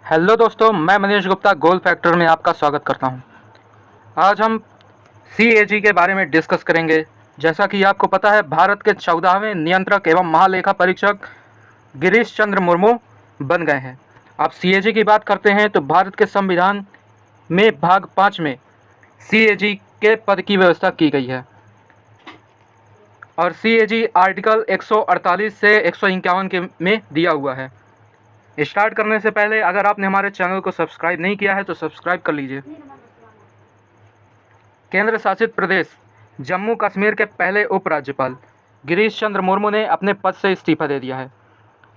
Hello दोस्तों, मैं मनीष गुप्ता गोल factor में आपका स्वागत करता हूं। आज हम सीएजी के बारे में डिस्कस करेंगे। जैसा कि आपको पता है, भारत के 14वें नियंत्रक एवं महालेखा परीक्षक गिरीश चंद्र मुर्मू बन गए हैं। अब सीएजी की बात करते हैं तो भारत के संविधान में भाग 5 में सीएजी के पद की व्यवस्था की गई है और सीएजी आर्टिकल 148 से 151 के में दिया हुआ है। स्टार्ट करने से पहले अगर आपने हमारे चैनल को सब्सक्राइब नहीं किया है तो सब्सक्राइब कर लीजिए। केंद्र शासित प्रदेश जम्मू कश्मीर के पहले उपराज्यपाल गिरीश चंद्र मुर्मू ने अपने पद से इस्तीफा दे दिया है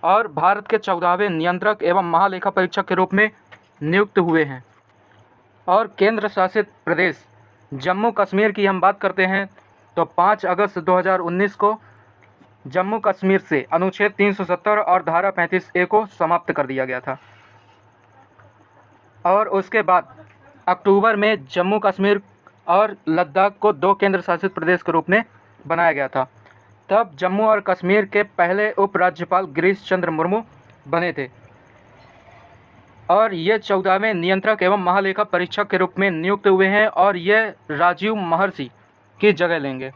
और भारत के 14वें नियंत्रक एवं महालेखा परीक्षक के रूप में नियुक्त हुए हैं। और केंद्र शासित प्रदेश जम्मू कश्मीर की हम बात करते हैं तो 5 अगस्त 2019 को जम्मू कश्मीर से अनुच्छेद 370 और धारा 35A को समाप्त कर दिया गया था और उसके बाद अक्टूबर में जम्मू कश्मीर और लद्दाख को 2 केंद्र शासित प्रदेश के रूप में बनाया गया था। तब जम्मू और कश्मीर के पहले उपराज्यपाल गिरीश चंद्र मुर्मू बने थे और ये 14वें नियंत्रक एवं महालेखा परीक्षक के रूप में नियुक्त हुए हैं और ये राजीव महर्षि की जगह लेंगे।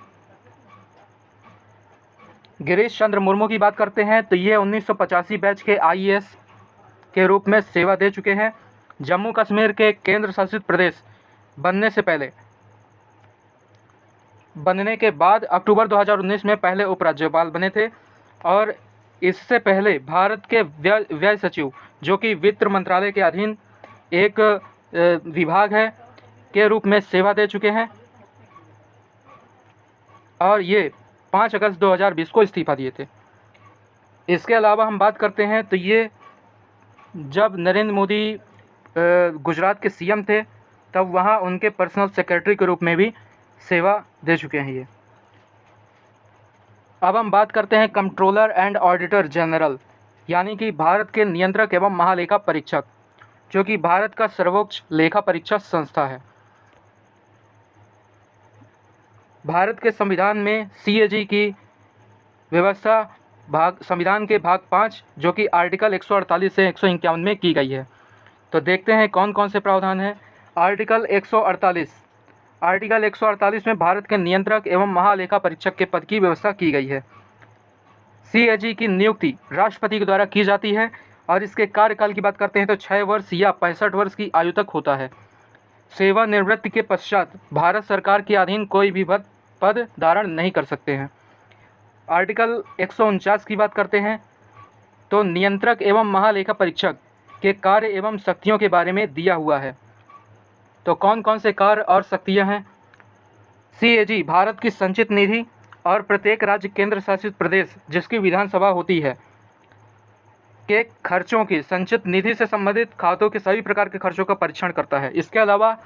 गिरीश चंद्र मुर्मू की बात करते हैं तो ये 1985 बैच के आईएएस के रूप में सेवा दे चुके हैं। जम्मू कश्मीर के केंद्र शासित प्रदेश बनने के बाद अक्टूबर 2019 में पहले उपराज्यपाल बने थे और इससे पहले भारत के व्यय सचिव, जो कि वित्त मंत्रालय के अधीन एक विभाग है, के रूप में सेवा दे चुके हैं और ये 5 अगस्त 2020 को इस्तीफा दिए थे। इसके अलावा हम बात करते हैं तो ये जब नरेंद्र मोदी गुजरात के सीएम थे तब वहाँ उनके पर्सनल सेक्रेटरी के रूप में भी सेवा दे चुके हैं ये। अब हम बात करते हैं कंट्रोलर एंड ऑडिटर जनरल, यानी कि भारत के नियंत्रक एवं महालेखा परीक्षक, जो कि भारत का सर्वोच्च लेखा परीक्षा संस्था है। भारत के संविधान में सीएजी की व्यवस्था संविधान के भाग 5 जो कि आर्टिकल 148 से 151 में की गई है। तो देखते हैं कौन कौन से प्रावधान हैं। आर्टिकल 148 में भारत के नियंत्रक एवं महालेखा परीक्षक के पद की व्यवस्था की गई है। सीएजी की नियुक्ति राष्ट्रपति के द्वारा की जाती है और इसके कार्यकाल की बात करते हैं तो 6 वर्ष या 65 वर्ष की आयु तक होता है। सेवानिवृत्ति के पश्चात भारत सरकार के अधीन कोई भी पद धारण नहीं कर सकते हैं। आर्टिकल 149 की बात करते हैं तो नियंत्रक एवं महालेखा परीक्षक के कार्य एवं शक्तियों के बारे में दिया हुआ है। तो कौन कौन से कार्य और शक्तियां हैं। सीएजी भारत की संचित निधि और प्रत्येक राज्य केंद्र शासित प्रदेश जिसकी विधानसभा होती है के खर्चों की संचित निधि से संबंधित खातों के सभी प्रकार के खर्चों का परीक्षण करता है। इसके अलावा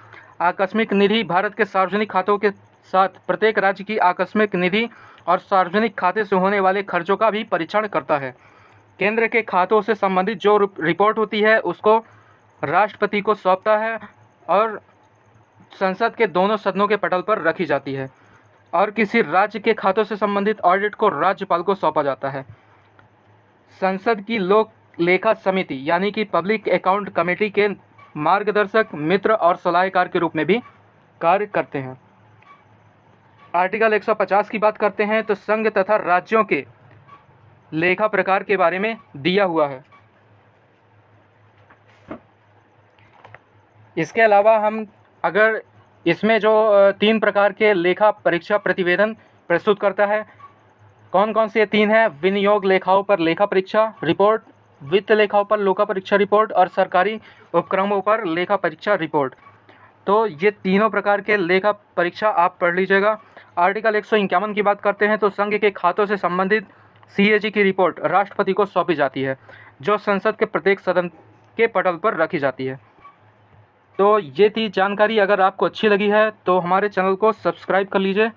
आकस्मिक निधि भारत के सार्वजनिक खातों के साथ प्रत्येक राज्य की आकस्मिक निधि और सार्वजनिक खाते से होने वाले खर्चों का भी परीक्षण करता है। केंद्र के खातों से संबंधित जो रिपोर्ट होती है उसको राष्ट्रपति को सौंपता है और संसद के दोनों सदनों के पटल पर रखी जाती है और किसी राज्य के खातों से संबंधित ऑडिट को राज्यपाल को सौंपा जाता है। संसद की लोक लेखा समिति यानी कि पब्लिक अकाउंट कमेटी के मार्गदर्शक, मित्र और सलाहकार के रूप में भी कार्य करते हैं। आर्टिकल 150 की बात करते हैं तो संघ तथा राज्यों के लेखा प्रकार के बारे में दिया हुआ है। इसके अलावा हम अगर इसमें जो 3 प्रकार के लेखा परीक्षा प्रतिवेदन प्रस्तुत करता है, कौन कौन से 3 हैं। विनियोग लेखाओं पर लेखा परीक्षा रिपोर्ट, वित्त लेखाओं पर लेखा परीक्षा रिपोर्ट और सरकारी उपक्रमों पर लेखा परीक्षा रिपोर्ट। तो ये तीनों प्रकार के लेखा परीक्षा आप पढ़ लीजिएगा। आर्टिकल 151 की बात करते हैं तो संघ के खातों से संबंधित सीएजी की रिपोर्ट राष्ट्रपति को सौंपी जाती है, जो संसद के प्रत्येक सदन के पटल पर रखी जाती है। तो ये थी जानकारी। अगर आपको अच्छी लगी है तो हमारे चैनल को सब्सक्राइब कर लीजिए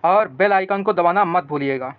और बेल आइकन को दबाना मत भूलिएगा।